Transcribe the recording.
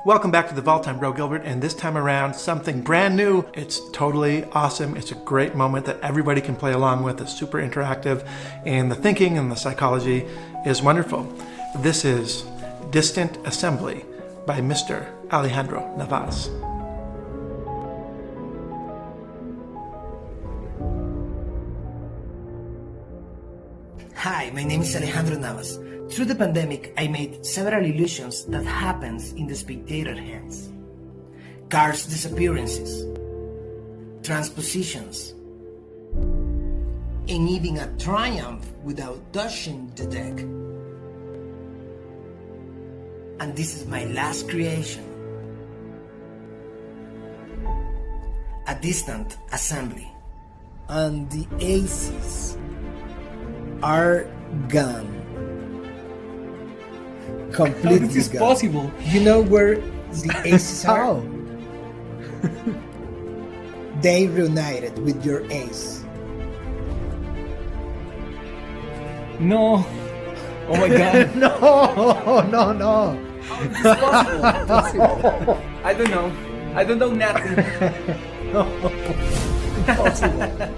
Welcome back to the Vault. I'm Bro Gilbert, and this time around, something brand new. It's totally awesome. It's a great moment that everybody can play along with. It's super interactive, and the thinking and the psychology is wonderful. This is Distant Assembly by Mr. Alejandro Navas. Hi, my name is Alejandro Navas. Through the pandemic, I made several illusions that happens in the spectator hands. Cards disappearances, transpositions, and even a triumph without touching the deck. And this is my last creation. A distant assembly. And the aces are gone. Completely How is this gone. possible? You know where the aces are? They reunited with your ace. No. Oh my god. No. How is this possible? I don't know. I don't know nothing. Impossible.